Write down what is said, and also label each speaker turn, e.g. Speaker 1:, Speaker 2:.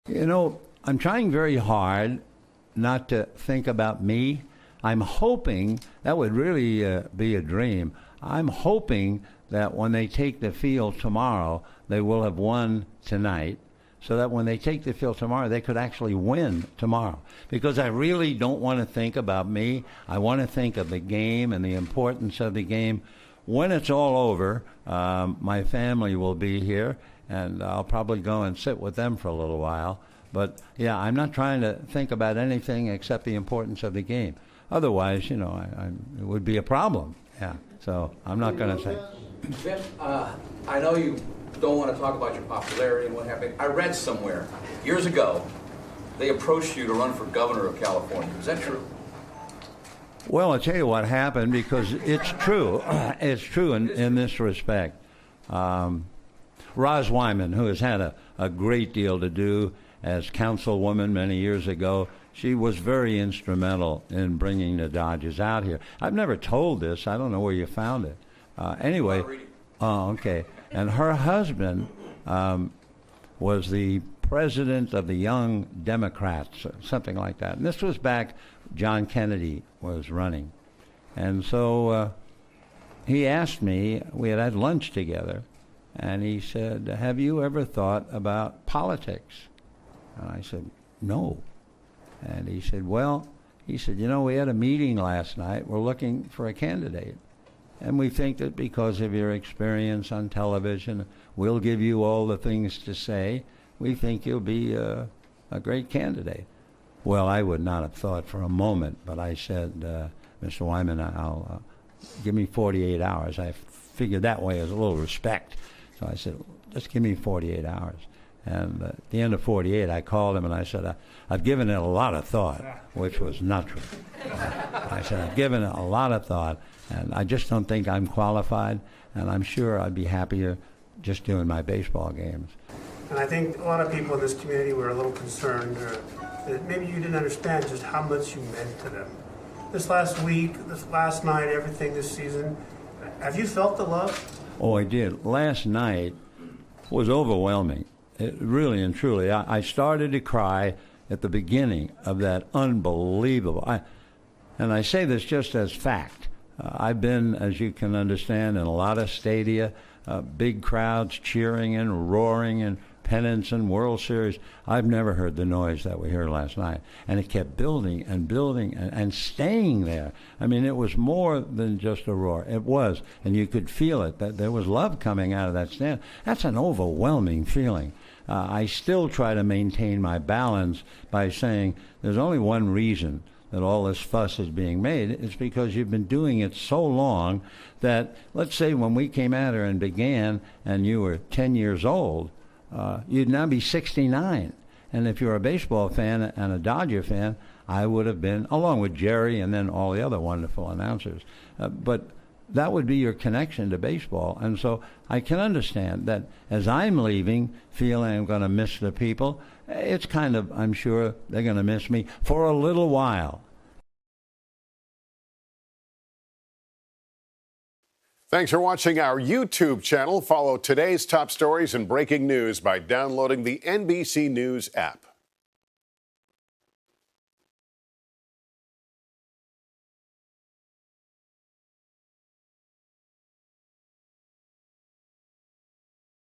Speaker 1: You know, I'm trying very hard not to think about me. I'm hoping that would really be a dream. I'm hoping that when they take the field tomorrow, they will have won tonight, so that when they take the field tomorrow, they could actually win tomorrow. Because I really don't want to think about me. I want to think of the game and the importance of the game. When it's all over, my family will be here, and I'll probably go and sit with them for a little while. But, yeah, I'm not trying to think about anything except the importance of the game. Otherwise, you know, it would be a problem. Yeah, so I'm not going to say.
Speaker 2: Vin, I know you don't want to talk about your popularity and what happened. I read somewhere years ago they approached you to run for governor of California. Is that true?
Speaker 1: Well, I'll tell you what happened, because it's true. It's true in this respect. Roz Wyman, who has had a great deal to do as councilwoman many years ago, she was very instrumental in bringing the Dodgers out here. I've never told this. I don't know where you found it. Anyway, oh, okay. And her husband was the president of the Young Democrats, something like that. And this was back John Kennedy was running. And so he asked me, we had had lunch together, and he said, have you ever thought about politics? And I said, no. And he said, well, you know, we had a meeting last night. We're looking for a candidate. And we think that because of your experience on television, we'll give you all the things to say. We think you'll be a great candidate. Well, I would not have thought for a moment, but I said, Mr. Wyman, I'll give me 48 hours. I figured that way as a little respect. So I said, just give me 48 hours. And at the end of 48, I called him and I said, I've given it a lot of thought, which was not true. I said, I've given it a lot of thought, and I just don't think I'm qualified, and I'm sure I'd be happier just doing my baseball games.
Speaker 3: And I think a lot of people in this community were a little concerned that maybe you didn't understand just how much you meant to them. This last week, this last night, everything this season, have you felt the love?
Speaker 1: Oh, I did. Last night was overwhelming. It really and truly. I started to cry at the beginning of that unbelievable. And I say this just as fact. I've been, as you can understand, in a lot of stadia, big crowds cheering and roaring and pennants and World Series. I've never heard the noise that we heard last night. And it kept building and building and staying there. I mean, it was more than just a roar. It was. And you could feel it, that there was love coming out of that stand. That's an overwhelming feeling. I still try to maintain my balance by saying there's only one reason that all this fuss is being made. It's because you've been doing it so long that, let's say when we came out here and began and you were 10 years old, you'd now be 69. And if you're a baseball fan and a Dodger fan, I would have been, along with Jerry and then all the other wonderful announcers. But that would be your connection to baseball. And so I can understand that as I'm leaving, feeling I'm going to miss the people, it's kind of, I'm sure they're going to miss me for a little while.
Speaker 4: Thanks for watching our YouTube channel. Follow today's top stories and breaking news by downloading the NBC News app.